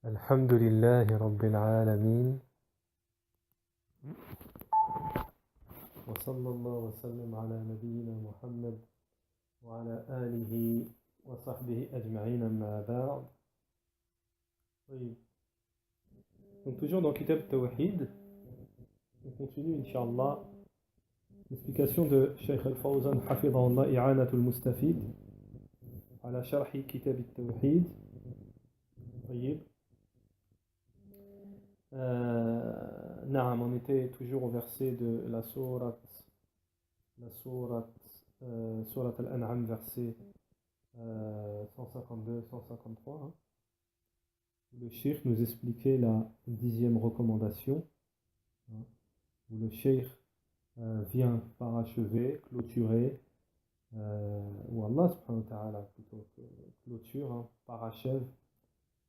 الحمد لله رب العالمين وصلى الله وسلم على نبينا محمد وعلى آله وصحبه أجمعين أما بعد. Oui. Donc toujours dans Kitab Tawhid, on continue Inch'Allah l'explication de Shaykh Al-Fawzan Hafidahullah I'anatul Mustafid ala Sharhi Kitab Tawhid. طيب. On était toujours au verset de la sourate sourate Al-An'am, verset 152-153, hein, où le cheikh nous expliquait la 10e recommandation, hein, où le cheikh vient parachever, clôturer, ou Allah subhanahu wa ta'ala plutôt que clôture, hein, parachève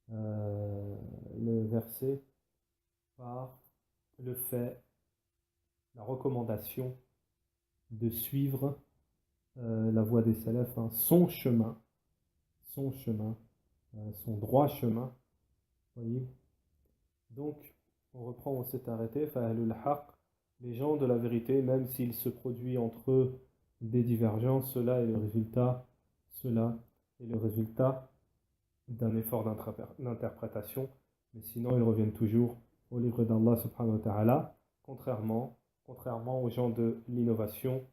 le verset par le fait, la recommandation de suivre la voie des salafs, hein, son chemin, son droit chemin. Voyez. Donc, on reprend, on s'est arrêté. Fa'alul haq, les gens de la vérité, même s'il se produit entre eux des divergences, cela est le résultat d'un effort d'interprétation. Mais sinon, ils reviennent toujours au livre d'Allah subhanahu wa ta'ala, contrairement aux gens de l'innovation,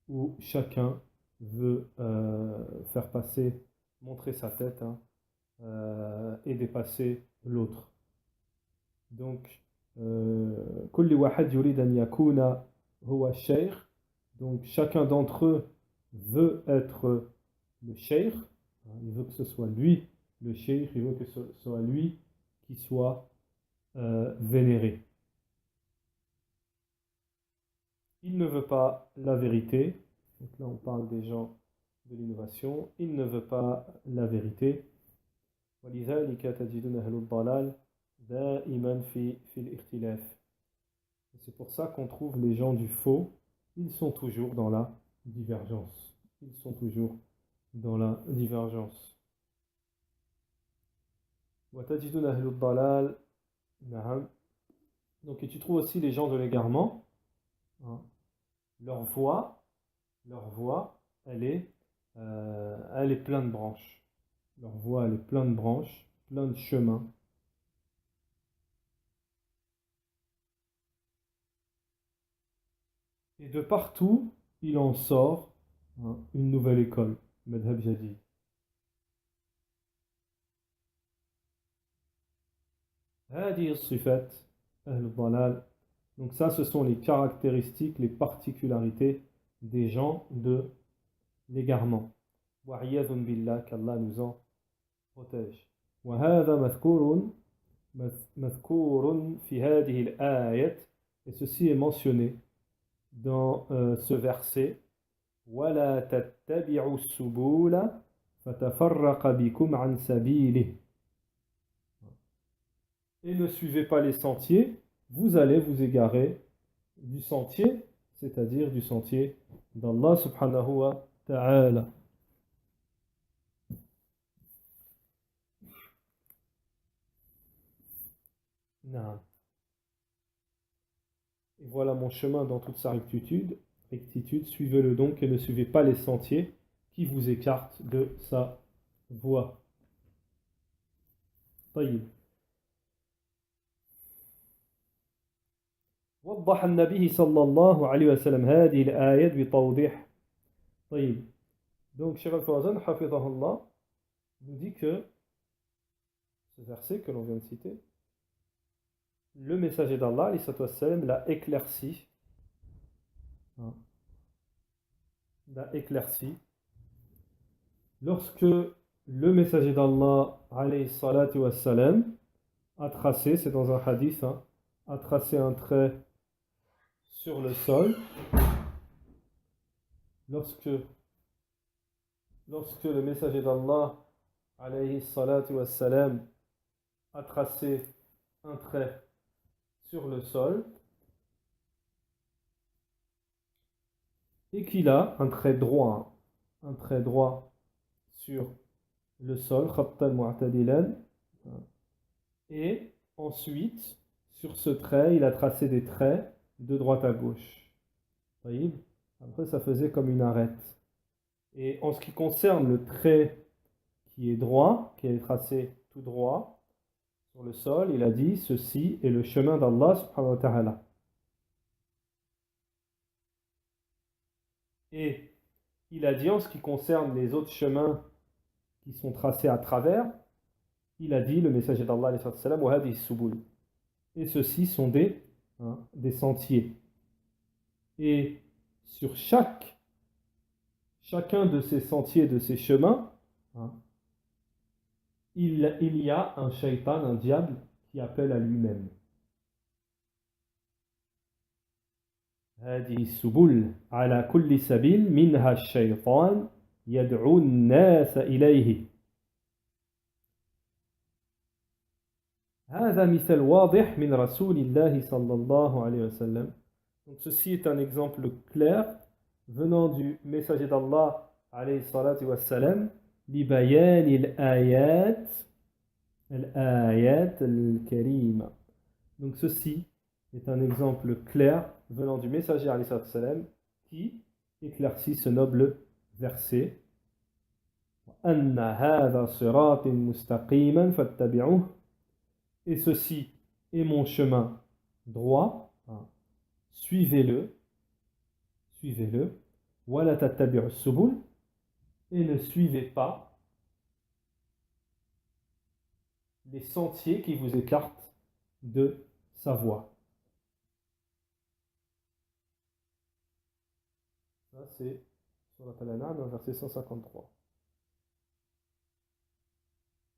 où chacun veut faire passer, montrer sa tête, hein, et dépasser l'autre. Donc, kulli wahad yurid an yakuna huwa shaykh. Donc, chacun d'entre eux veut être le shaykh. Il veut que ce soit lui le shaykh, il veut que ce soit lui qui soit vénéré. Il ne veut pas la vérité. Donc là, on parle des gens de l'innovation. Il ne veut pas la vérité. وَلِذَلِكَ تَجِدُونَ أَهْلُ الضَّلَالِ دَائِمًا فِي الْإِخْتِلَافِ. C'est pour ça qu'on trouve les gens du faux, ils sont toujours dans la divergence. Ils sont toujours dans la divergence. وَتَجِدُونَ أَهْلُ الضَّلَالِ نعم. Donc, et tu trouves aussi les gens de l'égarement, hein. Leur voie, elle est pleine de branches. Leur voie, elle est pleine de branches, plein de chemins. Et de partout, il en sort, hein, une nouvelle école, Madhab Jadid. هذه الصفات أهل الضلال. Donc ça, ce sont les caractéristiques, les particularités des gens de l'égarement. وعياذ بالله, qu'Allah nous en protège. وهذا مذكور في هذه الآية. Et ceci est mentionné dans ce verset. ولا تتبعوا السبل فتفرق بكم عن سبيله. Et ne suivez pas les sentiers, vous allez vous égarer du sentier, c'est-à-dire du sentier d'Allah subhanahu wa ta'ala. Et voilà mon chemin dans toute sa rectitude, suivez-le donc et ne suivez pas les sentiers qui vous écartent de sa voie. طيب. وضح النبي صلى الله عليه وسلم هذه الآية بتوضيح. طيب. Donc Cheikh Al-Fawzan Hafidahullah nous dit que ce verset que l'on vient de citer, le messager d'Allah l'a éclairci, hein, lorsque le messager d'Allah alayhi salatu wassalam a tracé, c'est dans un hadith, hein, a tracé un trait sur le sol. Lorsque le messager d'Allah alayhi salatu wassalam a tracé un trait sur le sol et qu'il a un trait droit sur le sol, khattan mu'tadilan, Et ensuite, sur ce trait, il a tracé des traits de droite à gauche. Taïb. Après, ça faisait comme une arête. Et en ce qui concerne le trait qui est droit, qui est tracé tout droit sur le sol, il a dit ceci est le chemin d'Allah subhanahu wa ta'ala. Et il a dit en ce qui concerne les autres chemins qui sont tracés à travers, il a dit le messager d'Allah alayhi salam wa hadhihi subul. Et ceux-ci sont des sentiers. Et sur chacun de ces sentiers, de ces chemins, hein, il y a un shaitan, un diable, qui appelle à lui-même. هذه السبل على كل سبيل منها الشيطان يدعو الناس إليه. هذا مثال واضح من رسول الله صلى الله عليه وسلم. Donc ceci est un exemple clair venant du messager d'Allah alayhi salatu wassalam لبيان الآيات الكريمة. Donc ceci est un exemple clair venant du messager alayhi salatu wassalam qui éclaircit ce noble verset. أن هذا صراط مستقيما فاتبعوه. Et ceci est mon chemin droit, suivez-le, ولا تتبعوا السبل, et ne suivez pas les sentiers qui vous écartent de sa voie. Ça c'est Surat Al-An'am, verset 153.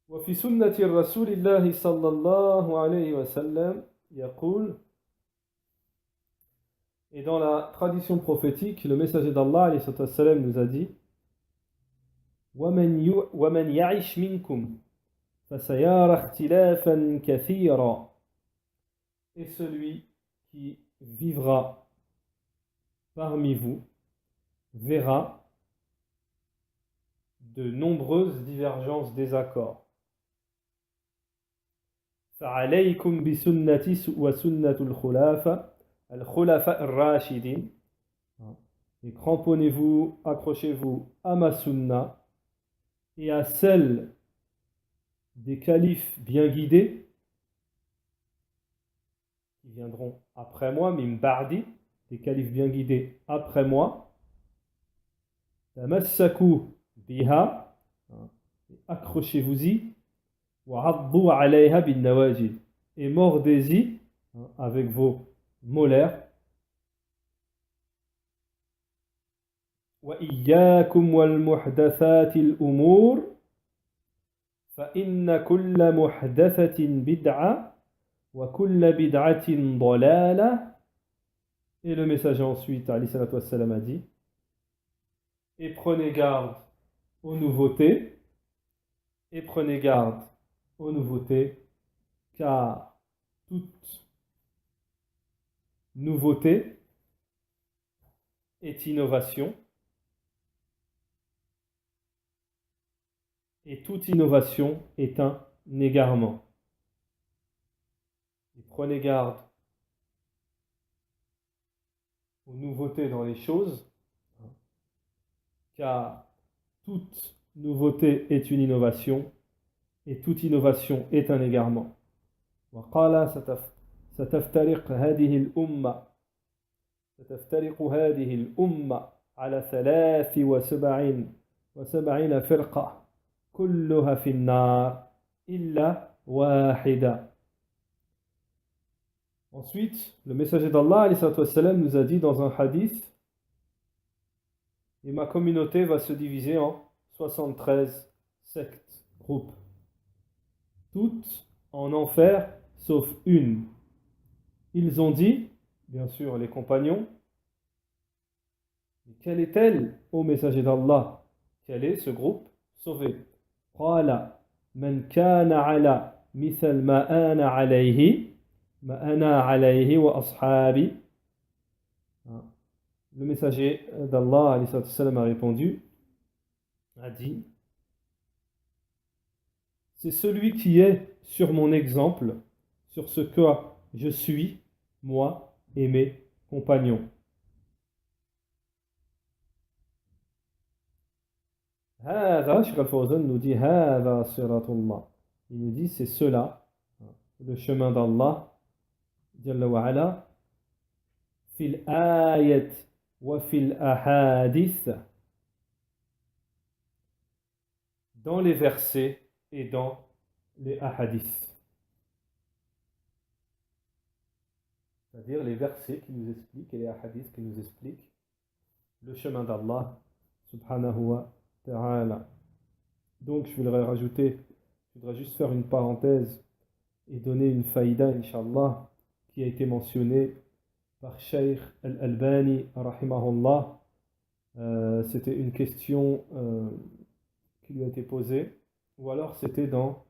وفي سنة الرسول الله صلى الله عليه وسلم يقول. Et dans la tradition prophétique, le messager d'Allah alayhi salatu wassalam nous a dit وَمَنْ يَعِشْ مِنْكُمْ فَسَيَارَ اخْتِلَافًا كَثِيرًا. Et celui qui vivra parmi vous verra de nombreuses divergences, désaccords. فَعَلَيْكُمْ بِسُنَّتِي وَسُنَّةُ الْخُلَفَاءِ الرَّاشِدِينَ. Et cramponnez-vous, accrochez-vous à ma sunna et à celle des califes bien guidés qui viendront après moi, min ba'di, des califes bien guidés après moi. Tamassaku biha, accrochez-vous-y, wa 'addu 'alayha bin nawajid, et mordez-y avec vos molaires. وإياكم والمحدثات الأمور فإن كل محدثة بدعة وكل بدعة ضلالة. Et le messager ensuite, alayhi salatu wassalam, a dit et prenez garde aux nouveautés, car toute nouveauté est innovation. Et toute innovation est un égarement. Et prenez garde aux nouveautés dans les choses, car toute nouveauté est une innovation, et toute innovation est un égarement. وقال ستفترق هذه الأمة على 73 فرقة كلها في النار إلا واحدة. Ensuite, le messager d'Allah alayhi salatu wassalam, nous a dit dans un hadith et ma communauté va se diviser en 73 sectes, groupes, toutes en enfer sauf une. Ils ont dit, bien sûr les compagnons, mais quelle est-elle, ô messager d'Allah? Quel est ce groupe sauvé? قال من كان على مثل ما أنا عليه وأصحابي. Le messager d'Allah alayhi salatu wassalam, a répondu, a dit c'est celui qui est sur mon exemple, sur ce que je suis, moi et mes compagnons. هذا Cheikh Al-Fawzan nous dit هذا صراط الله. Il nous dit c'est cela, le chemin d'Allah, Jalla wa ala, fil ayat wa fil ahadith, dans les versets et dans les ahadiths. C'est-à-dire les versets qui nous expliquent et les hadiths qui nous expliquent le chemin d'Allah subhanahu wa ta'ala. Donc je voudrais juste faire une parenthèse et donner une faïda, Inch'Allah, qui a été mentionnée par Shaykh Al-Albani, rahimahullah. C'était une question qui lui a été posée, ou alors c'était dans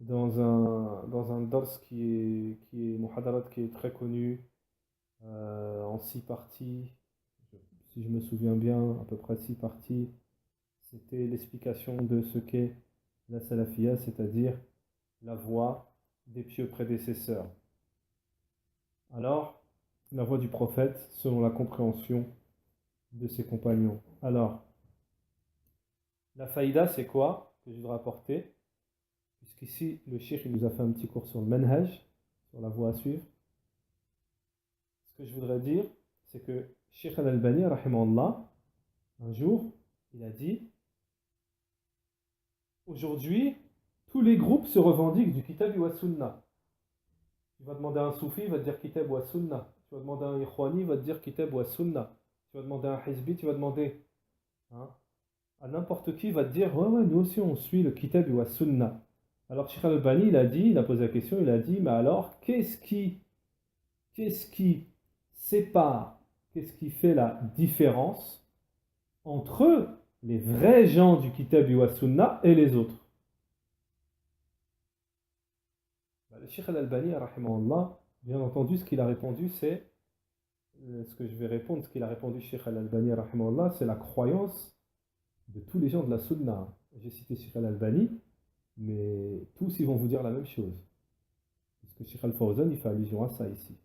un dars qui est muhadarat, qui est très connu, en 6 parties, si je me souviens bien, à peu près 6 parties. C'était l'explication de ce qu'est la salafia, c'est-à-dire la voie des pieux prédécesseurs. Alors, la voie du prophète selon la compréhension de ses compagnons. Alors, la faïda, c'est quoi que je voudrais apporter? Puisqu'ici, le cheikh il nous a fait un petit cours sur le manhaj, sur la voie à suivre. Ce que je voudrais dire, c'est que Cheikh Al-Albani, rahimahullah, un jour, il a dit: aujourd'hui, tous les groupes se revendiquent du kitab wa sunna. Tu vas demander à un soufi, il va te dire kitab wa sunna. Tu vas demander à un ikhwani, il va te dire kitab wa sunna. Tu vas demander à un hizbi, tu vas demander, hein, à n'importe qui, il va te dire ouais, nous aussi on suit le kitab wa sunna. Alors Cheikh Al-Albani, il a posé la question, il a dit: mais alors, qu'est-ce qui sépare, qu'est-ce qui fait la différence entre les vrais gens du kitab wa sunna et les autres? Le Cheikh Al-Albani, rahimahullah, bien entendu, ce qu'il a répondu, c'est ce que je vais répondre, ce qu'il a répondu Cheikh Al-Albani, rahimahullah, c'est la croyance de tous les gens de la sunna. J'ai cité Cheikh Al-Albani, mais tous ils vont vous dire la même chose. Parce que Cheikh Al-Fawzan, il fait allusion à ça ici.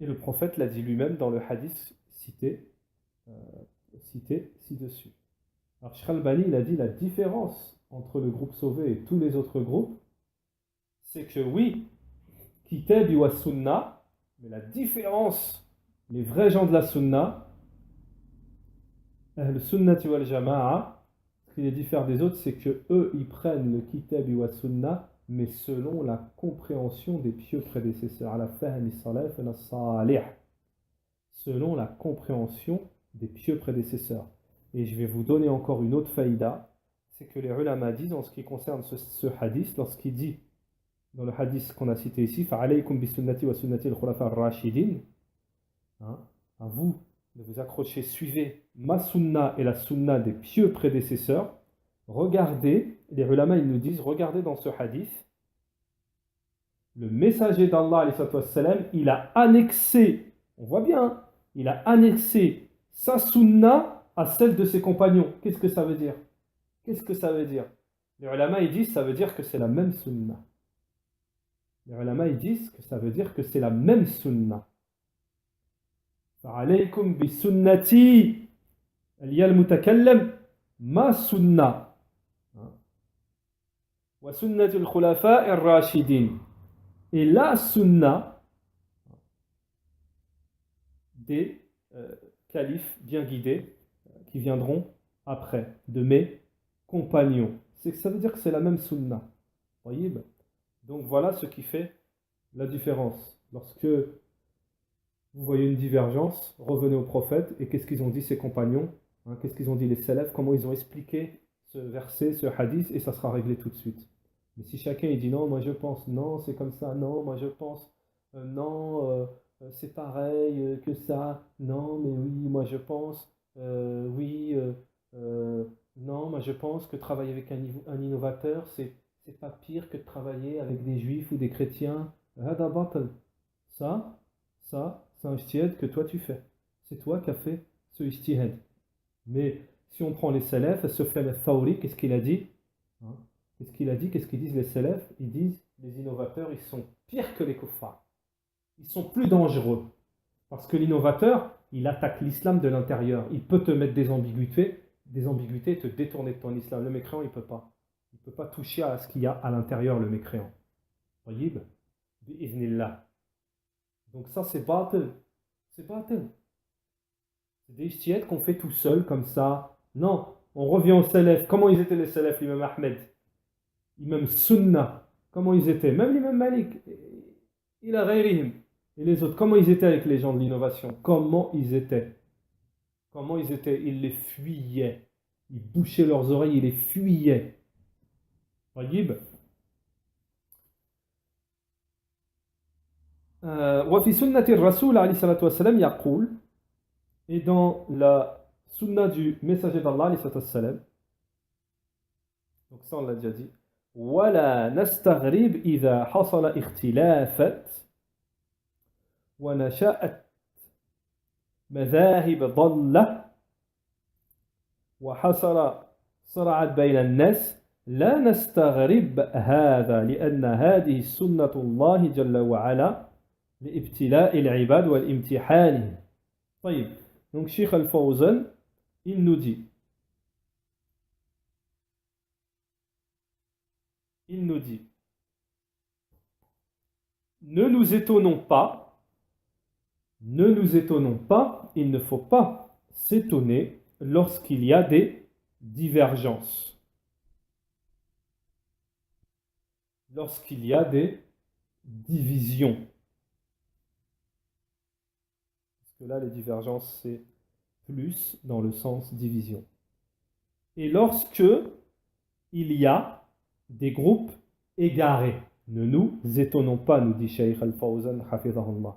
Et le prophète l'a dit lui-même dans le hadith cité ci-dessus. Alors Cheikh Al-Albani, il a dit la différence entre le groupe sauvé et tous les autres groupes, c'est que oui, Kitab wa Sunna, mais la différence, les vrais gens de la Sunna, le Sunnati wal Jama'a, ce qui les diffère des autres, c'est que eux, ils prennent le Kitab wa Sunna, mais selon la compréhension des pieux prédécesseurs, à la fahmi salaf et salih, selon la compréhension des pieux prédécesseurs. Et je vais vous donner encore une autre faïda, c'est que les ulama disent en ce qui concerne ce hadith, lorsqu'il dit dans le hadith qu'on a cité ici, فَعَلَيْكُمْ بِسُنَّتِي وَسُنَّةِ الْخُلَفَاءِ الرَّاشِدِينَ, à vous de vous accrocher, suivez ma sunna et la sunna des pieux prédécesseurs. Regardez, les ulama ils nous disent, regardez dans ce hadith, le messager d'Allah, alayhi salatu wassalam, il a annexé, on voit bien, il a annexé sa sunna à celle de ses compagnons. Qu'est-ce que ça veut dire? Qu'est-ce que ça veut dire? Les ulama ils disent, ça veut dire que c'est la même sunna. Les ulama ils disent que ça veut dire que c'est la même sunna. فَعَلَيْكُمْ بِسُنَّتِي الْيَا الْمُتَكَلَّمْ مَا سُنَّةِ وَسُنَّةِ الْخُلَفَاءِ الرَّاشِدِينَ. Et la sunna des califes bien guidés qui viendront après, de mes compagnons. Ça veut dire que c'est la même sunna. Voyez? Donc voilà ce qui fait la différence. Lorsque vous voyez une divergence, revenez au prophète et qu'est-ce qu'ils ont dit ses compagnons, qu'est-ce qu'ils ont dit les salafs, comment ils ont expliqué ce verset, ce hadith, et ça sera réglé tout de suite. Mais si chacun il dit non, moi je pense, non, c'est comme ça, non, moi je pense, non, c'est pareil que ça, non, mais oui, moi je pense, oui, non, moi je pense que travailler avec un innovateur, c'est pas pire que de travailler avec des juifs ou des chrétiens. Ça, c'est un ijtihad que toi tu fais. C'est toi qui as fait ce ijtihad. Mais si on prend les salafs, Sufyan al-Thawri, qu'est-ce qu'il a dit? Hein. Qu'est-ce qu'il a dit? Qu'est-ce qu'ils disent les salafs? Ils disent les innovateurs, ils sont pires que les kuffars. Ils sont plus dangereux. Parce que l'innovateur, il attaque l'islam de l'intérieur. Il peut te mettre des ambiguïtés et te détourner de ton islam. Le mécréant, il ne peut pas. Il ne peut pas toucher à ce qu'il y a à l'intérieur, le mécréant. Tayyib, bi'iznillah. Donc ça, c'est batil. C'est batil. C'est des ijtihad qu'on fait tout seul, comme ça. Non, on revient aux salafs. Comment ils étaient les salafs, l'imam Ahmed? L'imam Sunna. Comment ils étaient? Même l'imam Malik. Il a ghayrihim. Et les autres, comment ils étaient avec les gens de l'innovation? Comment ils étaient? Comment ils étaient? Ils les fuyaient. Ils bouchaient leurs oreilles, ils les fuyaient. طيب. وفي سنة الرسول عليه الصلاة والسلام يقول, et dans la sunna du messager d'Allah عليه الصلاة والسلام, donc ça on l'a déjà dit, ولا نستغرب إذا حصل اختلافات ونشأت مذاهب ضلة وحصل صراعات بين الناس لا نستغرب هذا لأن هذه سنة الله جل وعلا لابتلاء العباد والامتحانهم. طيب. Donc Cheikh Al-Fawzan, il nous dit, ne nous étonnons pas, il ne faut pas s'étonner lorsqu'il y a des divergences, lorsqu'il y a des divisions. Parce que là, les divergences, c'est plus dans le sens division. Et lorsque il y a des groupes égarés, ne nous étonnons pas, nous dit Shaykh Al-Fawzan, hafizahullah.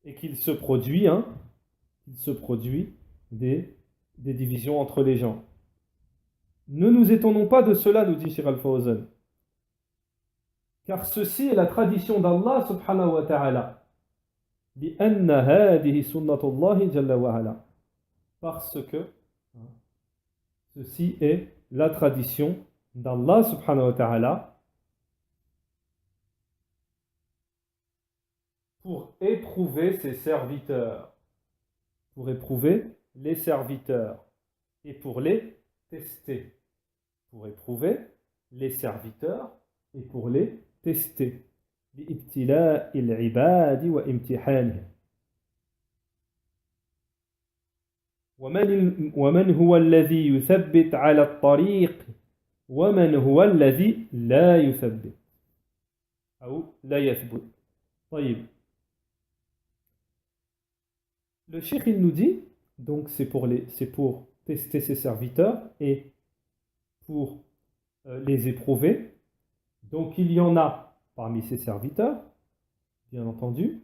Et qu'il se produit, des divisions entre les gens. Ne nous étonnons pas de cela, nous dit Shaykh Al-Fawzan. Car ceci est la tradition d'Allah subhanahu wa ta'ala. لأن هذه سنة الله جل وعلا. Parce que ceci est la tradition d'Allah subhanahu wa ta'ala pour éprouver ses serviteurs, pour éprouver les serviteurs et pour les tester, pour éprouver les serviteurs et pour les tester. لابتلاء العباد وامتحانهم. ومن هو الذي يثبت على الطريق ومن هو الذي لا يثبت أو لا يثبت. طيب. Le cheikh il nous dit, donc c'est pour tester ses serviteurs et pour les éprouver. Donc il y en a parmi ses serviteurs, bien entendu,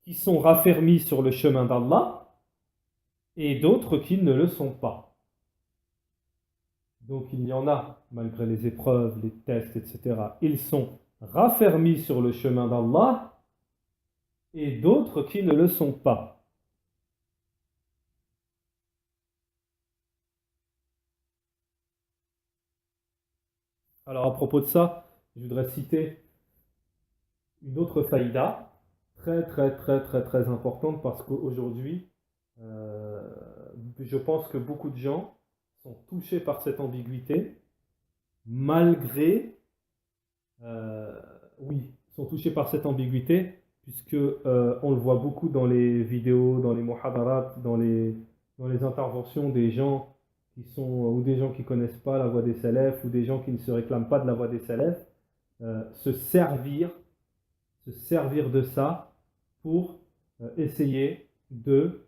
qui sont raffermis sur le chemin d'Allah et d'autres qui ne le sont pas. Donc il y en a, malgré les épreuves, les tests, etc., ils sont raffermis sur le chemin d'Allah et d'autres qui ne le sont pas. Alors à propos de ça, je voudrais citer une autre faïda très très très très très importante parce qu'aujourd'hui, je pense que beaucoup de gens sont touchés par cette ambiguïté malgré, sont touchés par cette ambiguïté puisque on le voit beaucoup dans les vidéos, dans les muhadarat, dans les interventions des gens qui sont ou des gens qui connaissent pas la voie des salafs ou des gens qui ne se réclament pas de la voie des salafs, se servir de ça pour essayer de,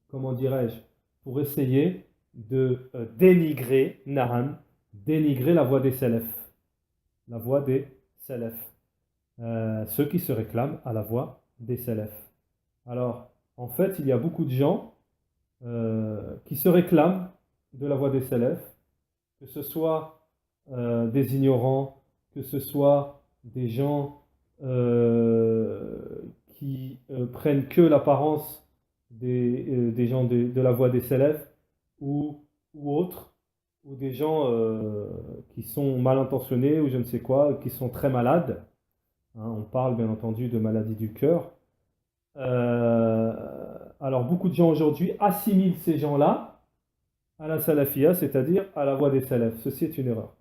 comment dirais-je, pour essayer de dénigrer la voie des salafs, ceux qui se réclament à la voie des salafs. Alors, en fait, il y a beaucoup de gens qui se réclament de la voie des salafs, que ce soit des ignorants, que ce soit des gens qui prennent que l'apparence des gens de la voie des salafs, ou autres, ou des gens qui sont mal intentionnés ou je ne sais quoi, qui sont très malades. Hein, on parle bien entendu de maladie du cœur. Euh, alors beaucoup de gens aujourd'hui assimilent ces gens-là à la salafia, c'est-à-dire à la voie des salafs. Ceci est une erreur.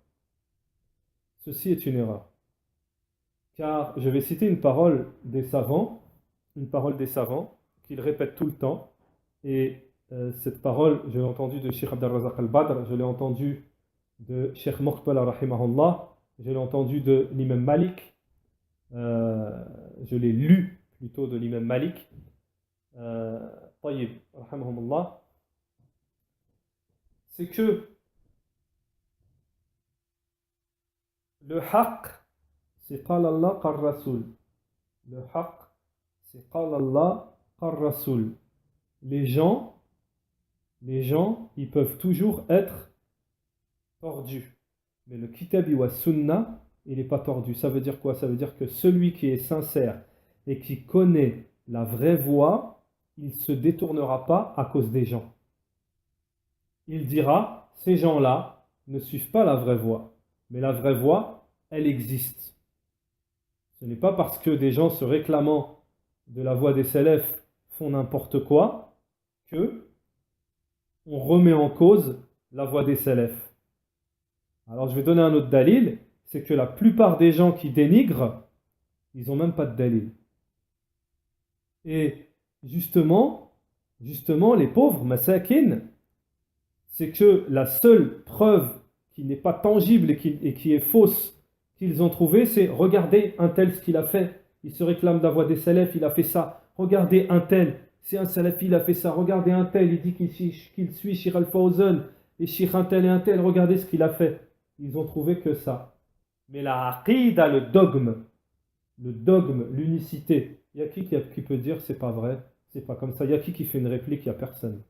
Ceci est une erreur. Car je vais citer une parole des savants qu'ils répètent tout le temps. Et cette parole, je l'ai entendue de Sheikh Abdel Razak al-Badr, je l'ai entendue de Sheikh Moqbala rahimahullah, je l'ai entendue de l'imam Malik, je l'ai lu plutôt de l'imam Malik. Tayyib, rahimahumullah, c'est que le haqq, c'est qala Allah qal Rasoul. Le haqq, c'est qala Allah qal Rasoul. Les gens, ils peuvent toujours être tordus. Mais le kitabi wa sunna, il n'est pas tordu. Ça veut dire quoi? Ça veut dire que celui qui est sincère et qui connaît la vraie voie, il ne se détournera pas à cause des gens. Il dira, ces gens-là ne suivent pas la vraie voie. Mais la vraie voie, elle existe. Ce n'est pas parce que des gens se réclamant de la voie des salafs font n'importe quoi que on remet en cause la voie des salafs. Alors je vais donner un autre dalil, c'est que la plupart des gens qui dénigrent, ils n'ont même pas de dalil. Et justement, les pauvres, masakin, c'est que la seule preuve qui n'est pas tangible et qui est fausse qu'ils ont trouvée, c'est regardez un tel ce qu'il a fait. Il se réclame de la voie des salafs, il a fait ça. Regardez un tel, c'est un salafi, il a fait ça. Regardez un tel, il dit qu'il suit Sheikh Al-Fawzan et Sheikh un tel et un tel, regardez ce qu'il a fait. Ils ont trouvé que ça. Mais la aqida, le dogme, l'unicité, il y a qui peut dire c'est pas vrai, c'est pas comme ça. Il y a qui fait une réplique, il n'y a personne.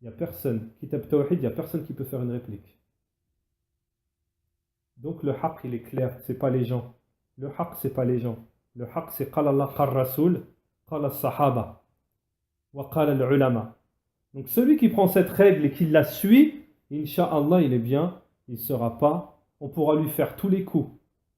Il n'y a personne. Kitab Tawhid, il n'y a personne qui peut faire une réplique. Donc le haqq, il est clair, c'est pas les gens. Le haqq, c'est pas les gens. Le haqq, c'est qala Allah, qala Rasoul, qala Sahaba, wa qala al-ulama. Donc celui qui prend cette règle et qui la suit, Inch'Allah, il est bien, il ne sera pas, on pourra lui faire tous les coups.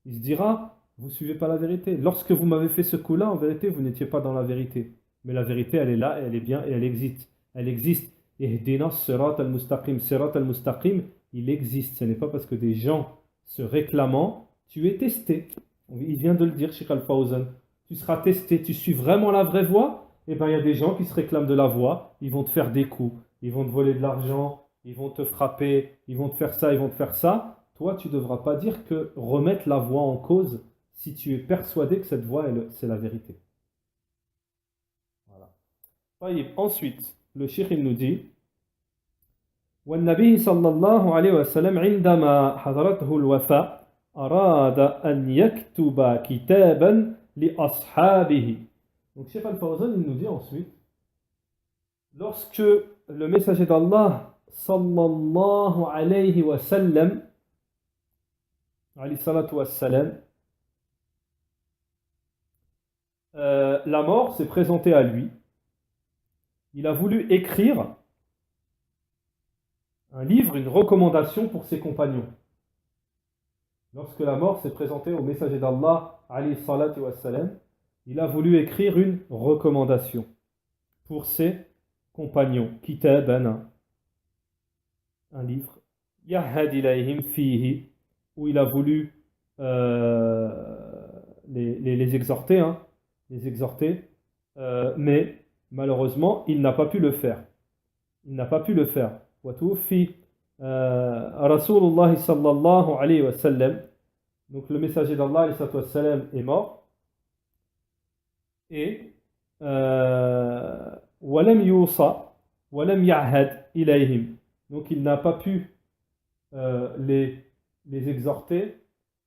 Il se dira, vous ne suivez pas la vérité. Lorsque vous m'avez fait ce coup-là, en vérité, vous n'étiez pas dans la vérité. Mais la vérité, elle est là, elle est bien et elle existe. Elle existe. Ihdina sirat al-mustaqim. Sirat al-mustaqim, il existe. Ce n'est pas parce que des gens se réclamant, tu es testé. Il vient de le dire, Sheikh Al-Fawzan. Tu seras testé, tu suis vraiment la vraie voie. Eh bien, il y a des gens qui se réclament de la voie, ils vont te faire des coups, ils vont te voler de l'argent, ils vont te frapper, ils vont te faire ça, ils vont te faire ça. Toi, tu ne devras pas dire que remettre la voie en cause si tu es persuadé que cette voie, c'est la vérité. Voilà. Ensuite, le cheikh il nous dit والنبي صلى الله عليه وسلم عندما حضرته الوفاة أراد أن يكتب كتابا لأصحابه. Donc Cheikh Al-Fawzan il nous dit ensuite, lorsque le messager d'Allah sallallahu alayhi wa sallam, alayhi salatu wa salam, la mort s'est présentée à lui, il a voulu écrire un livre, une recommandation pour ses compagnons. Lorsque la mort s'est présentée au messager d'Allah alayhi salatu wa salam, il a voulu écrire une recommandation pour ses compagnons. Kitaban, un livre. Yahad ilayhim fihi, où il a voulu les exhorter, mais malheureusement, il n'a pas pu le faire. Il n'a pas pu le faire. Watufi Rasulullah sallallahu alayhi wa sallam, donc le messager d'Allah alayhi wa sallam est mort, et walam yusa walam ya'had ilayhim, donc il n'a pas pu les exhorter,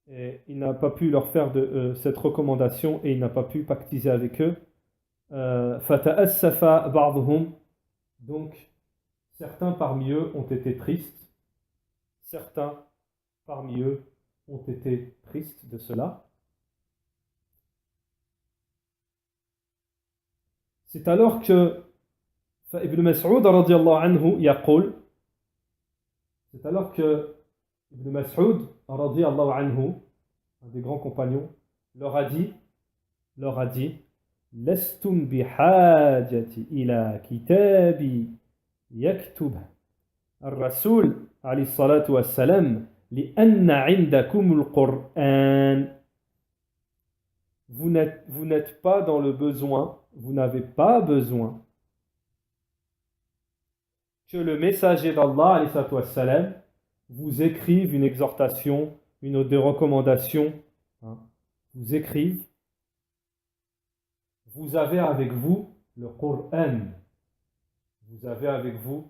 et il n'a pas pu leur faire cette recommandation, et il n'a pas pu pactiser avec eux. Fata'assafa ba'dhum, donc certains parmi eux ont été tristes, certains parmi eux ont été tristes de cela. C'est alors que فابن مسعود رضي الله عنه يقول c'est alors que Ibn Mas'ud رضي الله عنه, un des grands compagnons, leur a dit لستم بحاجة إلى كتاب يكتب الرسول عليه الصلاة والسلام لأن عندكم القرآن. Vous n'êtes pas dans le besoin, vous n'avez pas besoin que le messager d'Allah alayhi salatu wassalam vous écrive une exhortation, une des recommandations, vous écrive. Vous avez avec vous le Coran, vous avez avec vous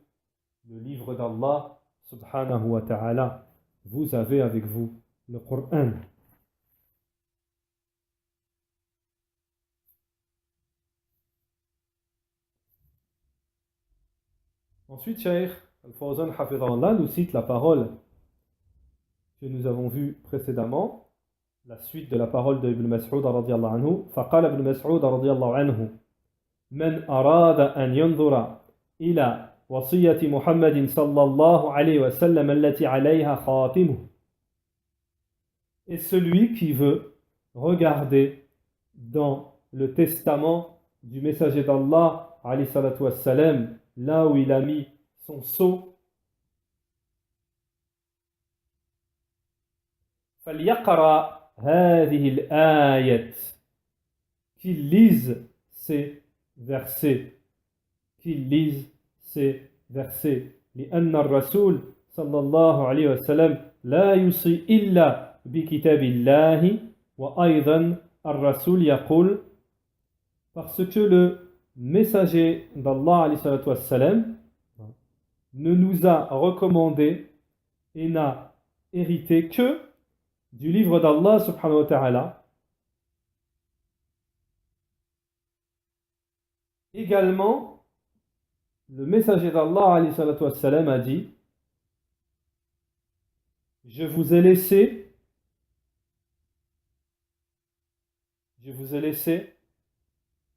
le livre d'Allah subhanahu wa ta'ala, vous avez avec vous le Coran. Ensuite, Shaykh Al-Fawzan hafidhahullah nous cite la parole que nous avons vue précédemment, la suite de la parole de Ibn Mas'ud radiyallahu anhu. فقال ابن مسعود رضي الله عنه من أراد أن ينظر إلى وصية محمد صلى الله عليه وسلم التي عليها خاتمه. Et celui qui veut regarder dans le testament du messager d'Allah alayhi salatu wassalam, là où il a mis son sceau, فليقرأ هذه الآية, qu'il lise ces versets, qu'il lise ces versets. لأن الرسول صلى الله عليه وسلم لا يوصي إلا بكتاب الله وأيضا الرسول يقول, parce que le messager d'Allah alayhi salatu wassalam ne nous a recommandé et n'a hérité que du livre d'Allah subhanahu wa ta'ala. Également, le messager d'Allah alayhi salatu wassalam a dit: je vous ai laissé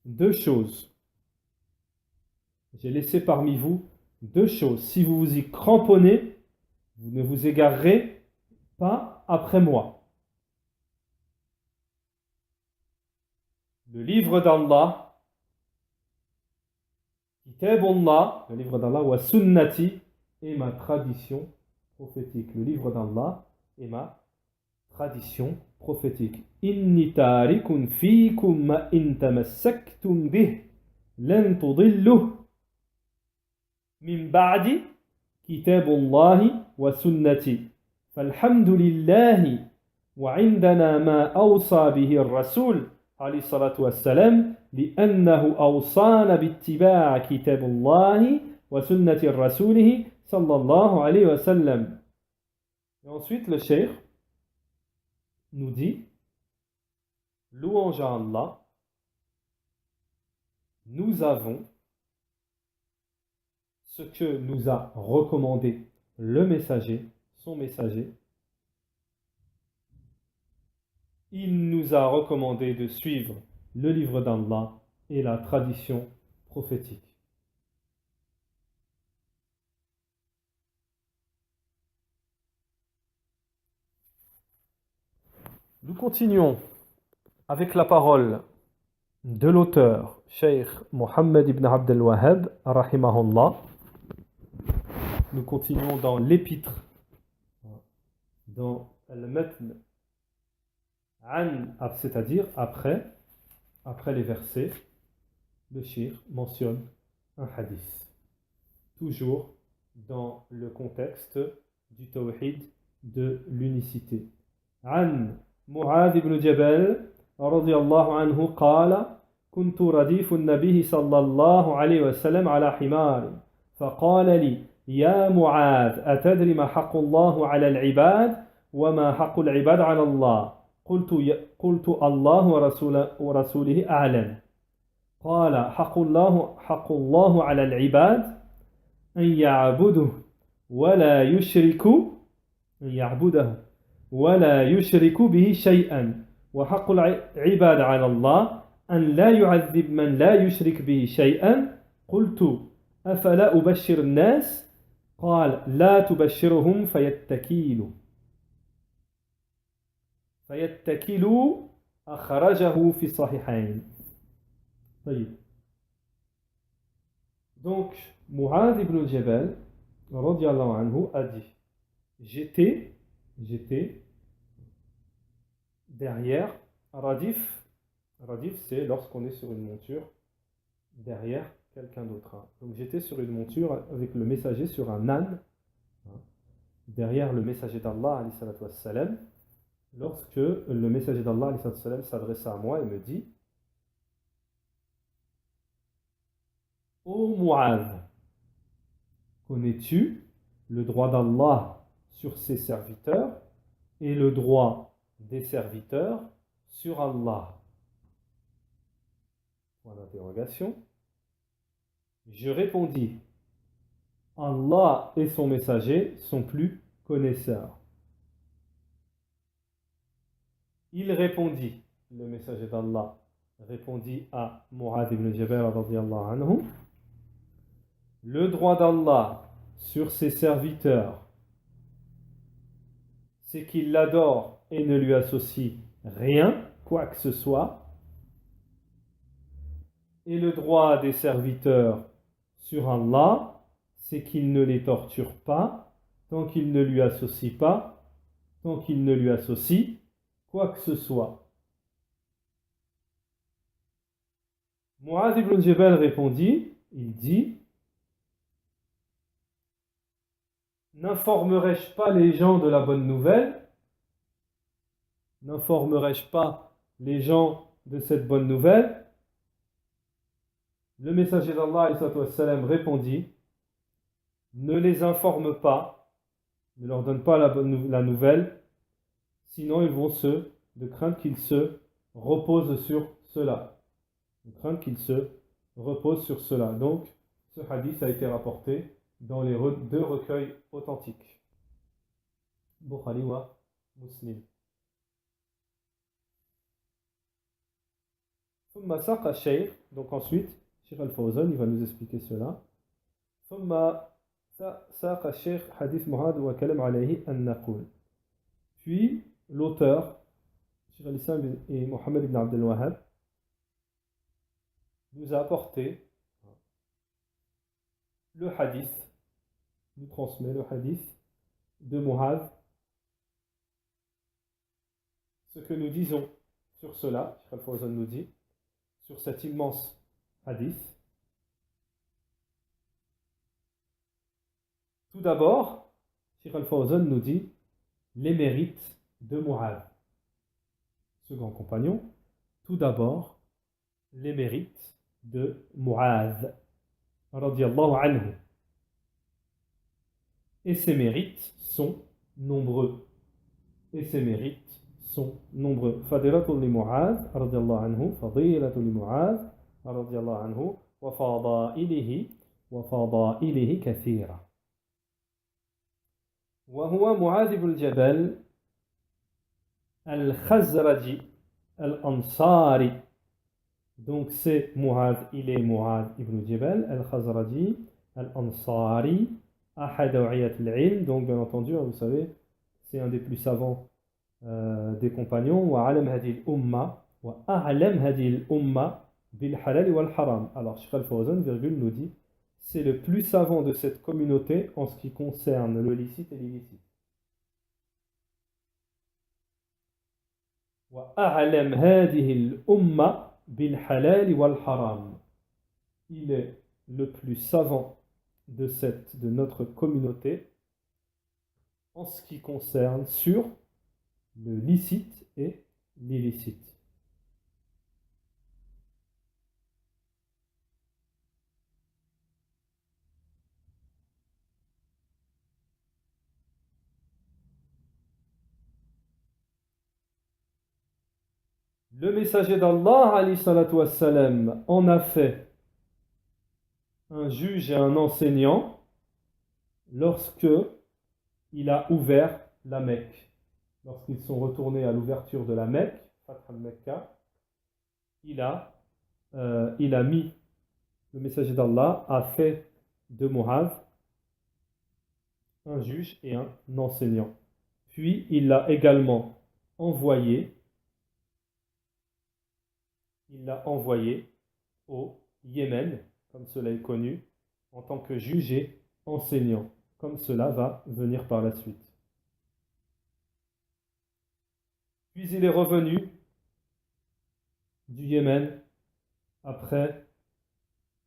deux choses. J'ai laissé parmi vous deux choses. Si vous vous y cramponnez, vous ne vous égarerez pas après moi. Le livre d'Allah, Kitabullah, le livre d'Allah, wa sunnati, et ma tradition prophétique. Le livre d'Allah et ma tradition prophétique. Inni tarikun fikum ma in tamassaktum bih lan tudilluh min ba'di kitabullahi wa sunnati. فالحمد لله وعندنا ما أوصى به الرسول عليه الصلاة والسلام لأنه أوصانا باتباع كتاب الله وسنة رسوله صلى الله عليه وسلم. Et ensuite le cheikh nous dit: louange à Allah, nous avons ce que nous a recommandé le messager, son messager. Il nous a recommandé de suivre le livre d'Allah et la tradition prophétique. Nous continuons avec la parole de l'auteur Cheikh Mohammed ibn Abd al-Wahhab rahimahullah. Nous continuons dans l'épître, dans al-matn an, c'est-à-dire après les versets, le cheikh mentionne un hadith, toujours dans le contexte du tawhid, de l'unicité. An Mu'adh ibn Jabal radiyallahu anhu قال كنت رديف النبي صلى الله عليه وسلم على حمار فقال لي يا معاذ أتدري ما حق الله على العباد وما حق العباد على الله؟ قلت الله ورسوله أعلم. قال حق الله على العباد أن يعبده ولا يشرك به شيئا وحق العباد على الله أن لا يعذب من لا يشرك به شيئا. قلت أفلا أبشر الناس قال لا تبشرهم فيتكلوا أخرجه في الصحيحين. طيب. Donc, Mu'adh ibn Jabal, radiallahu anhu, a dit j'étais derrière Radif. Radif, c'est lorsqu'on est sur une monture derrière quelqu'un d'autre. Donc, j'étais sur une monture avec le messager sur un âne, derrière le messager d'Allah, alayhi salatu wassalam, lorsque le messager d'Allah, alayhi salatu wassalam, s'adressa à moi et me dit Ô Mu'adh, connais-tu le droit d'Allah sur ses serviteurs et le droit des serviteurs sur Allah? Point d'interrogation. Je répondis Allah et son messager sont plus connaisseurs. Il répondit, le messager d'Allah répondit à Mu'adh ibn Jabal radiyallahu anhu, le droit d'Allah sur ses serviteurs, c'est qu'il l'adore et ne lui associe rien, quoi que ce soit. Et le droit des serviteurs sur Allah, c'est qu'il ne les torture pas, tant qu'il ne lui associe pas, tant qu'il ne lui associe quoi que ce soit. Mu'adh ibn Jabal répondit, il dit, n'informerai-je pas les gens de la bonne nouvelle? N'informerai-je pas les gens de cette bonne nouvelle? Le messager d'Allah répondit, ne les informe pas, ne leur donne pas la nouvelle, sinon ils vont de crainte qu'ils se reposent sur cela. De crainte qu'ils se reposent sur cela. Donc, ce hadith a été rapporté dans les deux recueils authentiques. Bukhari wa Muslim. Donc ensuite, Cheikh Al-Fawzan, il va nous expliquer cela. Puis l'auteur, Cheikh Al-Islam et Mohammed ibn Abdel Wahhab, nous a apporté le hadith, nous transmet le hadith de Mu'adh. Ce que nous disons sur cela, Cheikh Al-Fawzan nous dit, sur cet immense hadith. Tout d'abord, Cheikh Al-Fawzan nous dit les mérites de Mu'adh, ce grand compagnon. Tout d'abord, les mérites de Mu'adh, radiyallahu anhu. Et ces mérites sont nombreux. Fadilatul li Mu'adh, radiyallahu anhu, fadilatul li Mu'adh, radiyallahu anhu, wa fadailihi kathira. وهو معاذ بن الجبل الخزرجي الأنصاري. Donc c'est Mu'adh, il est Mu'adh ibn Jabal al-Khazraji al-Ansari ahad awiyat al-ilm. Donc bien entendu, vous savez, c'est un des plus savants des compagnons. Wa alam hadi al-umma wa a'lam hadi al-umma bil halal wal haram. Alors Cheikh Al-Fawzan nous dit c'est le plus savant de cette communauté en ce qui concerne le licite et l'illicite. وَأَعْلَمْ هَذِهِ الْأُمَّةِ بِالْحَلَالِ وَالْحَرَامِ. Il est le plus savant de notre communauté en ce qui concerne sur le licite et l'illicite. Le messager d'Allah, alayhi salatu wassalam, en a fait un juge et un enseignant lorsque il a ouvert la Mecque. Lorsqu'ils sont retournés à l'ouverture de la Mecque, Fath al-Mecca, il a mis, le messager d'Allah a fait de Mu'adh, un juge et un enseignant. Puis il l'a également envoyé, au Yémen, comme cela est connu, en tant que juge et enseignant, comme cela va venir par la suite. Puis il est revenu du Yémen après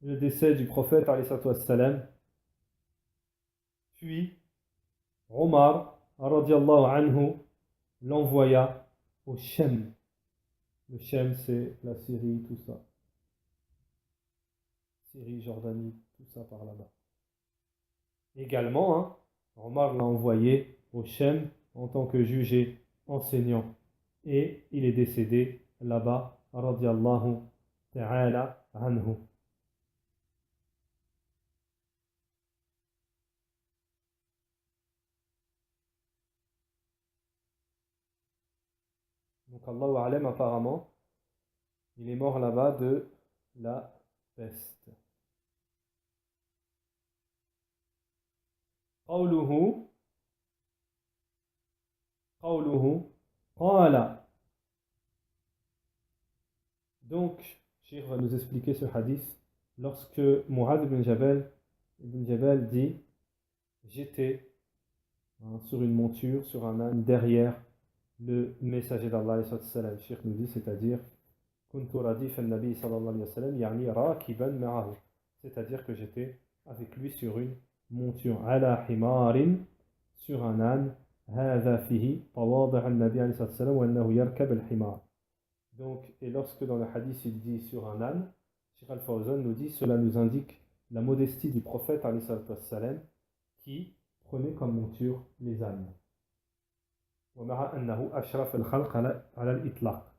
le décès du prophète alayhi salam. Puis Omar radiallahu anhu l'envoya au Shem. Le Shem, c'est la Syrie, tout ça. Syrie, Jordanie, tout ça par là-bas. Également, Omar l'a envoyé au Shem en tant que juge et enseignant. Et il est décédé là-bas, radiallahu ta'ala anhu. Donc Allahu a'lam, apparemment, il est mort là-bas de la peste. قوله قال. Donc, Cheikh va nous expliquer ce hadith. Lorsque Mu'adh ibn Jabal dit j'étais sur une monture, sur un âne, derrière le messager d'Allah, Cheikh nous dit, c'est-à-dire كنت رديف النبي صلى الله عليه وسلم يعني راكبا معه, c'est-à-dire que j'étais avec lui sur une monture, على حمار, sur un âne, هذا فيه تواضع النبي عليه الصلاة والسلام وأنه يركب الحمار. Donc, et lorsque dans le hadith il dit sur un âne, Cheikh Al-Fawzan nous dit, cela nous indique la modestie du prophète alayhi salam qui prenait comme monture les ânes. ومع أنه أشرف الخلق على الإطلاق,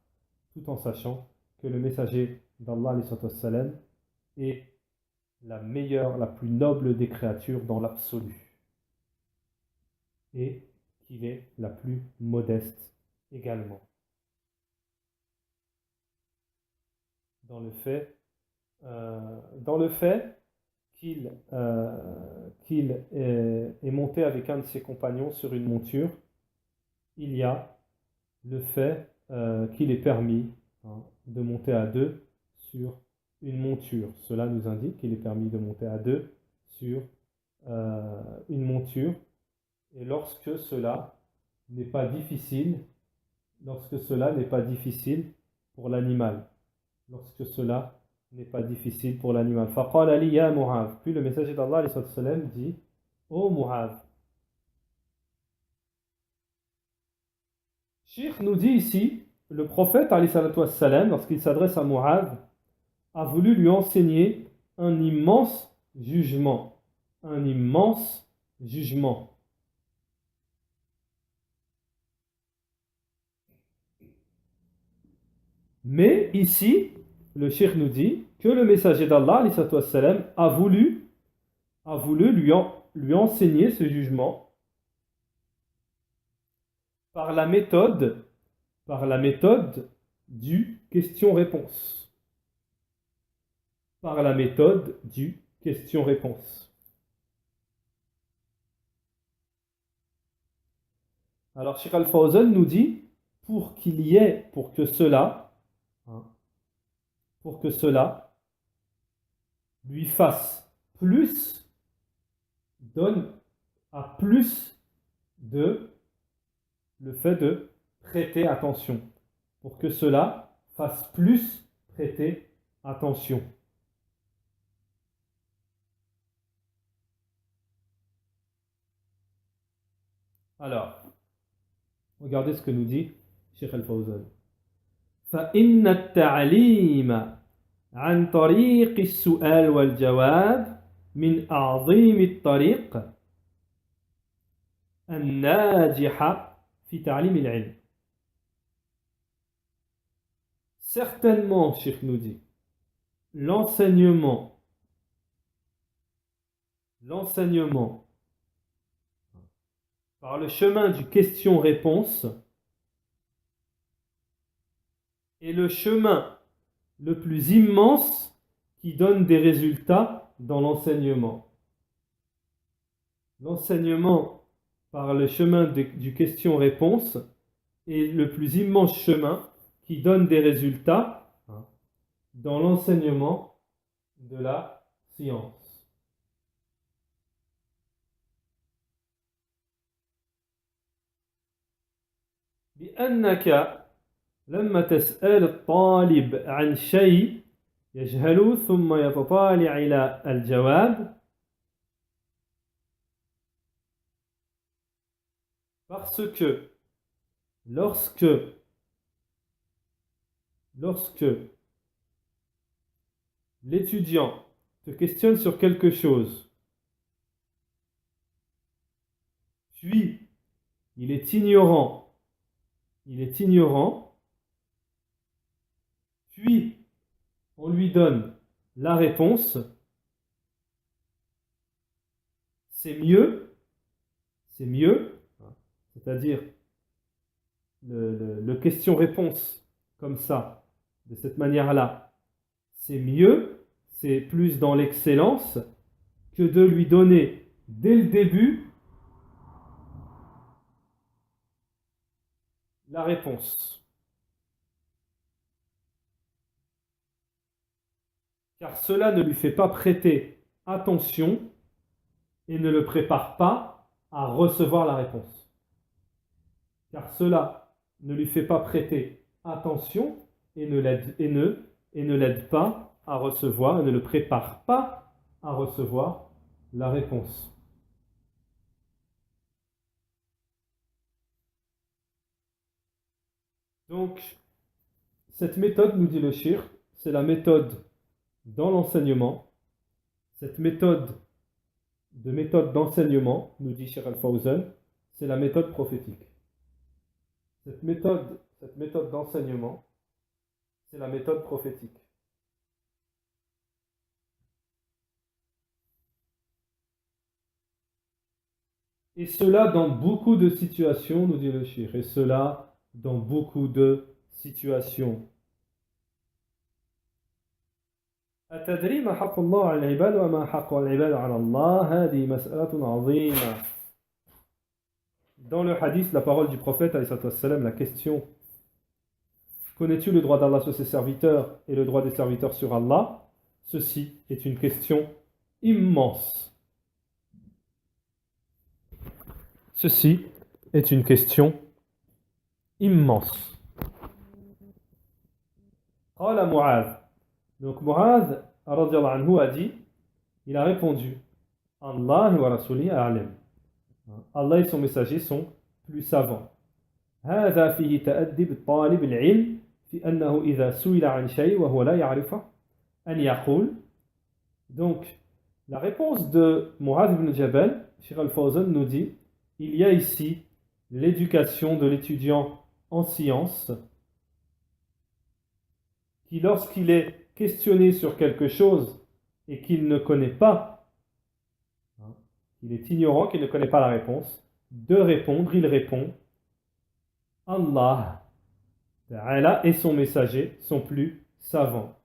tout en sachant que le messager d'Allah salam est la meilleure, la plus noble des créatures dans l'absolu, et qu'il est la plus modeste également. Dans le fait qu'il est monté avec un de ses compagnons sur une monture, il y a le fait qu'il est permis de monter à deux sur une monture. Cela nous indique qu'il est permis de monter à deux sur une monture, et lorsque cela n'est pas difficile pour l'animal. Lorsque cela n'est pas difficile pour l'animal. فَقَالَ لِي يَا مُعَاذ. Puis le messager d'Allah dit, ô Mu'adh. Cheikh nous dit ici, le prophète salam, lorsqu'il s'adresse à Mu'adh, a voulu lui enseigner un immense jugement. Un immense jugement. Mais ici, le cheikh nous dit que le messager d'Allah salam, a voulu lui enseigner ce jugement par la méthode du question-réponse. Par la méthode du question-réponse. Alors, Cheikh Al-Fawzan nous dit, pour que cela lui fasse plus, donne à plus de le fait de prêter attention. Pour que cela fasse plus prêter attention. Alors, regardez ce que nous dit Cheikh Al-Fawzan. فإن التعليم عن طريق السؤال والجواب من أعظم الطريق الناجحة في تعليم العلم. Certainement, Cheikh nous dit, l'enseignement par le chemin du question-réponse est le chemin le plus immense qui donne des résultats dans l'enseignement. L'enseignement par le chemin du question-réponse est le plus immense chemin qui donne des résultats dans l'enseignement de la science. بأنك لما تسأل الطالب عن شيء يجهل ثم يتطالع إلى الجواب parce que lorsque l'étudiant te questionne sur quelque chose, puis il est ignorant, puis on lui donne la réponse, c'est mieux, c'est-à-dire le question-réponse comme ça, de cette manière-là, c'est mieux, c'est plus dans l'excellence que de lui donner dès le début la réponse. Car cela ne lui fait pas prêter attention et ne le prépare pas à recevoir la réponse. Car cela ne lui fait pas prêter attention et ne l'aide pas à recevoir, et ne le prépare pas à recevoir la réponse. Donc, cette méthode, nous dit le shir, c'est la méthode dans l'enseignement. Cette méthode d'enseignement, nous dit Cheikh Al-Fawzan, c'est la méthode prophétique. Cette méthode d'enseignement, c'est la méthode prophétique. Et cela dans beaucoup de situations, nous dit le shir, et cela dans beaucoup de situations. أتدري ما حق الله على العباد وما حق العباد على الله؟ هذه مسألة عظيمة. Dans le hadith, la parole du prophète, la question: connais-tu le droit d'Allah sur ses serviteurs et le droit des serviteurs sur Allah? Ceci est une question immense. Ceci est une question immense. قال معاذ. Donc Mu'adh radiyallahu anhu a dit, il a répondu: Allah wa rasulihi a'lam. Allah et son messager sont plus savants. هذا فيه تأدي بالطالب العلم في أنه إذا سئل عن شيء وهو لا يعرفه أن يقول. Donc la réponse de Mu'adh ibn Jabal, Cheikh Al-Fawzan nous dit, il y a ici l'éducation de l'étudiant en sciences qui, lorsqu'il est questionné sur quelque chose et qu'il ne connaît pas, il est ignorant, qu'il ne connaît pas la réponse, de répondre, il répond: Allah Ta'ala et son messager sont plus savants.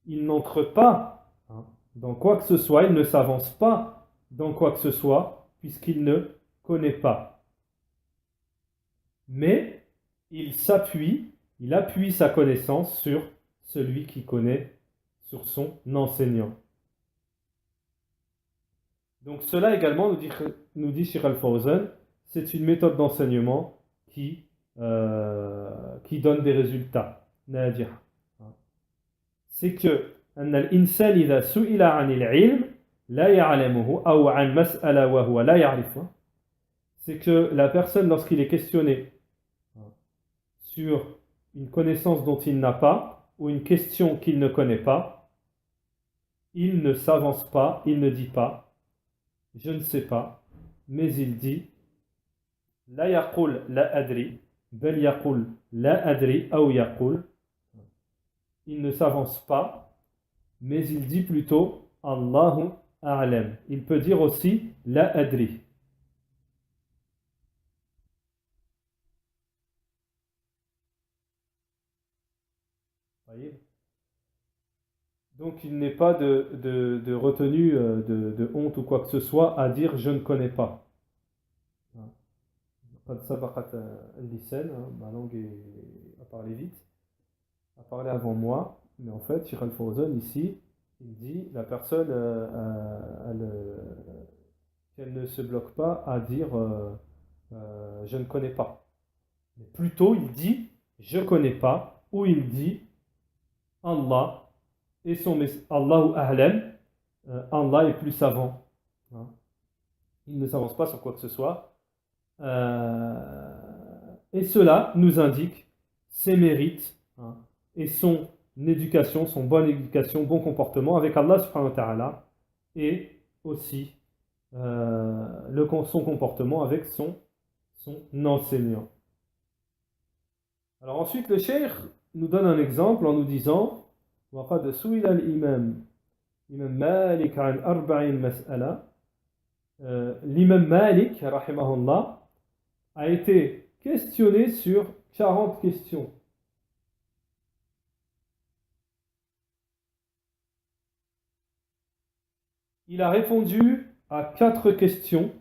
Il n'entre pas dans quoi que ce soit, il ne s'avance pas dans quoi que ce soit, puisqu'il ne connaît pas. Mais il appuie sa connaissance sur celui qui connaît, sur son enseignant. Donc cela également, nous dit Cheikh Al-Fawzan, c'est une méthode d'enseignement qui donne des résultats. C'est que الإنسان إذا سئل عن العلم لا يعلمه أو عن مسألة وهو لا يعرفه. C'est que la personne, lorsqu'il est questionné sur une connaissance dont il n'a pas ou une question qu'il ne connaît pas, il ne s'avance pas, il ne dit pas je ne sais pas, mais il dit لا يقول لا أدري بل يقول لا أدري أو يقول. Il ne s'avance pas, mais il dit plutôt Allahu a'lam. Il peut dire aussi la adri. Donc il n'est pas de retenue, de honte ou quoi que ce soit à dire je ne connais pas. Qad sabaqat al-lisan, ma langue a parlé vite, a parlé avant moi, mais en fait, Cheikh Al-Fawzan ici, il dit la personne, qu'elle ne se bloque pas à dire je ne connais pas. Mais plutôt, il dit je connais pas, ou il dit Allah et son Allahu A'lam, Allah est plus savant. Hein. Il ne s'avance pas sur quoi que ce soit. Et cela nous indique ses mérites, hein, et son éducation, son bonne éducation, bon comportement avec Allah subhanahu wa ta'ala, et aussi son comportement avec son enseignant. Alors ensuite, le cheikh nous donne un exemple en nous disant وَقَدْ سُئِلَ الْإِمَامِ Imam Malik عن 40 مسألة. L'imam Malik, rahimahullah, a été questionné sur 40 questions. Il a répondu à 4 questions.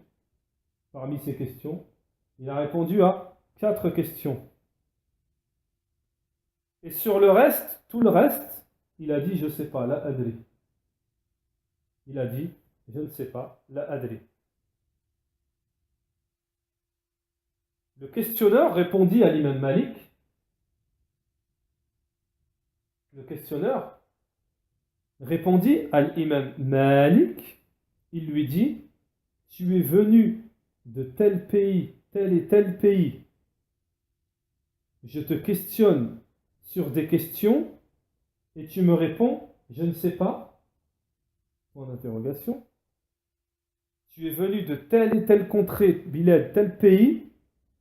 Parmi ces questions, il a répondu à 4 questions. Et sur le reste, tout le reste, il a dit je ne sais pas, la adri. Il a dit je ne sais pas, la adri. Le questionneur répondit à l'imam Malik. Le questionneur répondit à l'imam Malik. Il lui dit tu es venu de tel pays, tel et tel pays. Je te questionne sur des questions et tu me réponds je ne sais pas. Point d'interrogation. Tu es venu de telle et telle contrée, Bilal, tel pays.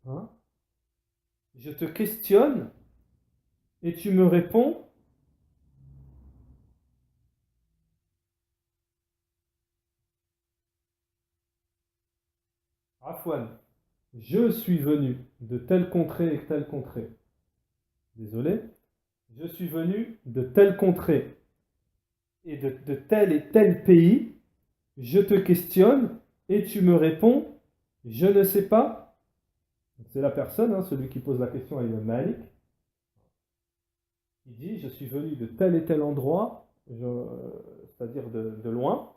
Hein? Je te questionne et tu me réponds Afwan, je suis venu de telle contrée et telle contrée. Désolé. Je suis venu de telle contrée et de tel et tel pays. Je te questionne et tu me réponds je ne sais pas. C'est la personne, hein, celui qui pose la question à Imam Malik. Il dit je suis venu de tel et tel endroit, c'est-à-dire de loin.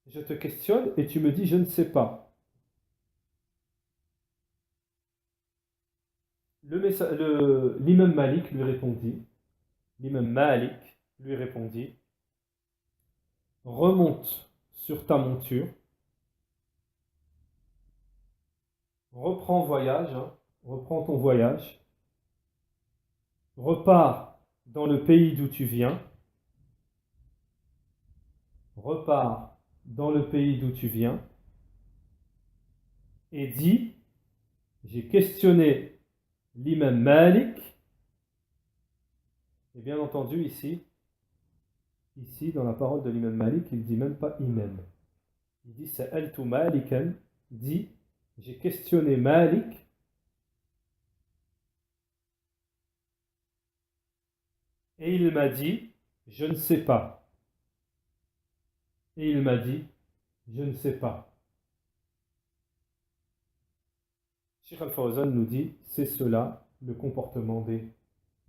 Je te questionne et tu me dis je ne sais pas. L'imam Malik lui répondit, remonte sur ta monture, reprends ton voyage, repars dans le pays d'où tu viens, et dis, j'ai questionné l'imam Malik, et bien entendu ici dans la parole de l'imam Malik, il ne dit même pas imam. Il dit Sa'altu Malikan, dit j'ai questionné Malik et il m'a dit je ne sais pas. Et il m'a dit je ne sais pas. Cheikh Al-Fawzan nous dit c'est cela le comportement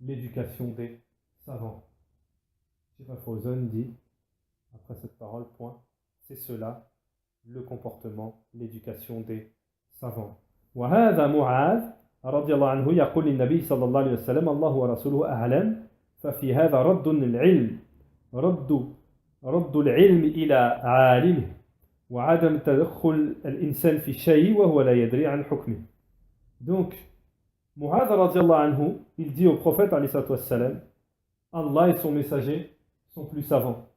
l'éducation des savants. Cheikh Al-Fawzan dit après cette parole, point, c'est cela le comportement, l'éducation des savants. وهذا معاذ رضي الله عنه يقول للنبي صلى الله عليه وسلم الله ورسوله أعلم ففي هذا رد العلم رد العلم إلى عالمه وعدم تدخل الإنسان في شيء وهو لا يدري عن حكمه. Donc Mu'adh radiallahu anhu, il dit au prophète alayhi salatu wassalam, Allah et son messager sont plus savants.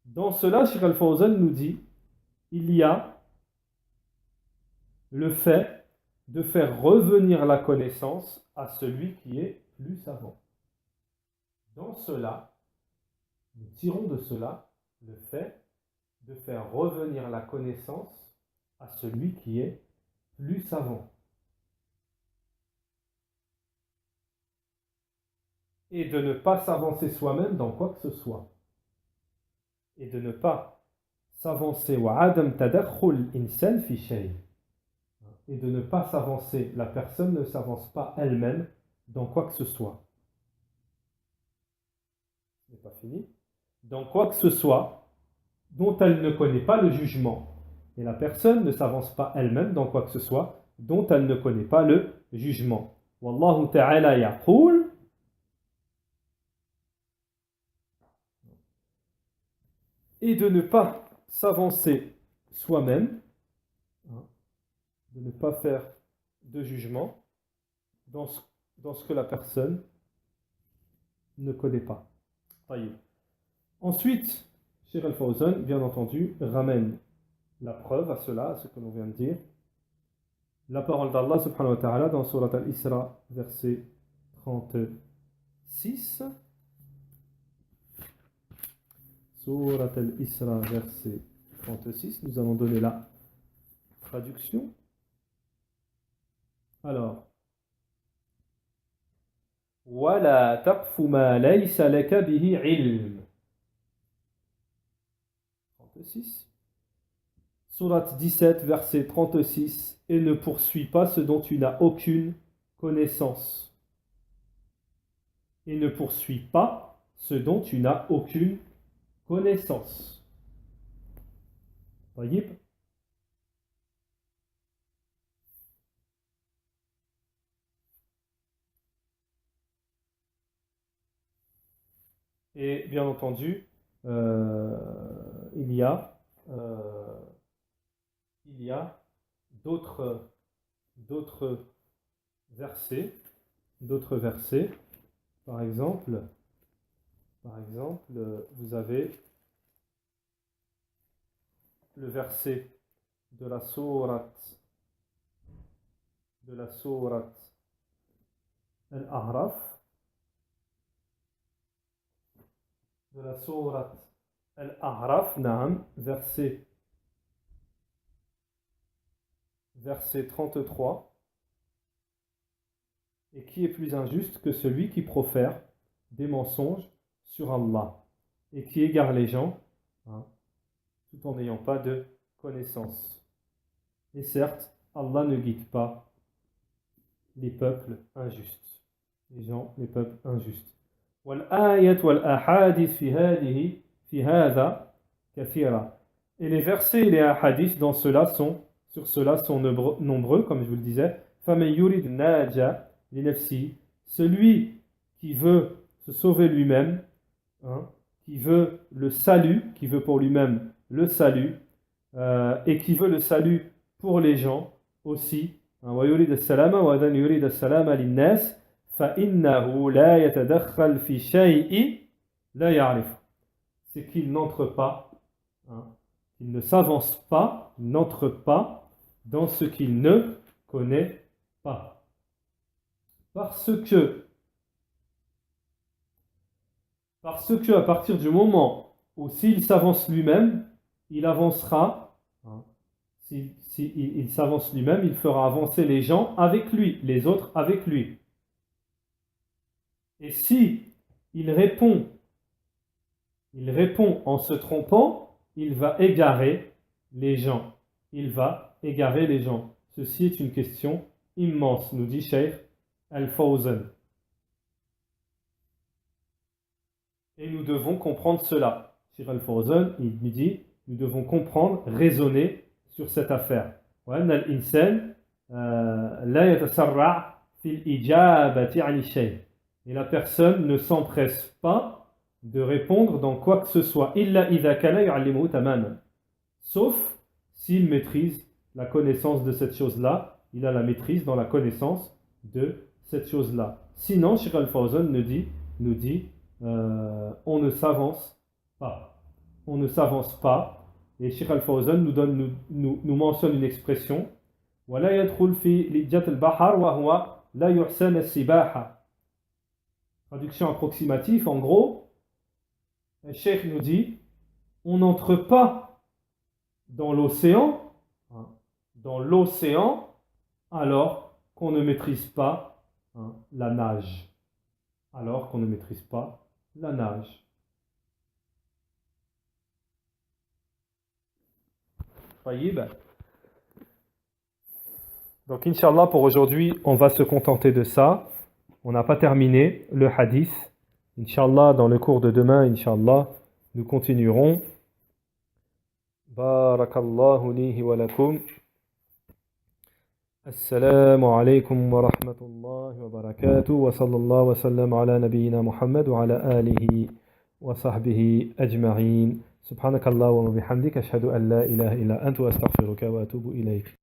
Dans cela, Cheikh Al-Fawzan nous dit, il y a le fait de faire revenir la connaissance à celui qui est plus savant. Dans cela, nous tirons de cela le fait de faire revenir la connaissance à celui qui est plus savant. et de ne pas s'avancer soi-même dans quoi que ce soit. Et de ne pas s'avancer et de ne pas s'avancer, la personne ne s'avance pas elle-même dans quoi que ce soit. Ce n'est pas fini. Dans quoi que ce soit dont elle ne connaît pas le jugement. Et la personne ne s'avance pas elle-même dans quoi que ce soit dont elle ne connaît pas le jugement. Wallahu ta'ala yaqul. Et de ne pas s'avancer soi-même, de ne pas faire de jugement dans ce que la personne ne connaît pas. Ensuite, Cheikh Al-Fawzan, bien entendu, ramène la preuve à cela, à ce que l'on vient de dire. La parole d'Allah subhanahu wa ta'ala dans Surat Al-Isra, verset 36. Surat Al-Isra, verset 36. Nous allons donner la traduction. Alors, وَلَا تَقْفُ مَا لَيْسَ لَكَ بِهِ عِلْمٍ. 36. Sourate 17, verset 36. Et ne poursuis pas ce dont tu n'as aucune connaissance. Et ne poursuis pas ce dont tu n'as aucune connaissance. طيب. Et bien entendu, il y a d'autres versets. Par exemple, vous avez le verset de la sourate Al-A'raf, verset 33. Et qui est plus injuste que celui qui profère des mensonges sur Allah et qui égare les gens, tout en n'ayant pas de connaissance. Et certes, Allah ne guide pas les peuples injustes. Les peuples injustes. Et les versets et les hadiths sur cela sont nombreux, comme je vous le disais. Celui qui veut se sauver lui-même, qui veut le salut, qui veut pour lui-même le salut, et qui veut le salut pour les gens aussi. C'est qu'il n'entre pas, il ne s'avance pas, il n'entre pas dans ce qu'il ne connaît pas. Parce que à partir du moment où s'il s'avance lui-même, il avancera, il s'avance lui-même, il fera avancer les gens avec lui, les autres avec lui. Et si il répond en se trompant, il va égarer les gens. Ceci est une question immense, nous dit Cheikh Al-Fawzan. Et nous devons comprendre cela. Cheikh Al-Fawzan, il nous dit, nous devons comprendre, raisonner sur cette affaire. Et la personne ne s'empresse pas de répondre dans quoi que ce soit, sauf s'il maîtrise la connaissance de cette chose-là, il a la maîtrise dans la connaissance de cette chose-là. Sinon, Cheikh Al-Fawzan nous dit on ne s'avance pas. Et Cheikh Al-Fawzan nous mentionne une expression traduction approximative, en gros, le Cheikh nous dit on n'entre pas dans l'océan alors qu'on ne maîtrise pas la nage. alors qu'on ne maîtrise pas la nage. طيب. Donc, Inch'Allah, pour aujourd'hui, on va se contenter de ça. On n'a pas terminé le hadith. Inch'Allah, dans le cours de demain, Inch'Allah, nous continuerons. Barakallahu lihi wa lakum. Assalamu alaikum wa rahmatullahi wa barakatuh. Wa sallallahu wa sallam ala nabiyyina Muhammad wa ala alihi wa sahbihi ajma'in. Subhanakallah wa bihamdik. Ashhadu an la ilaha illa anta wa astaghfiruka wa atubu ilayk.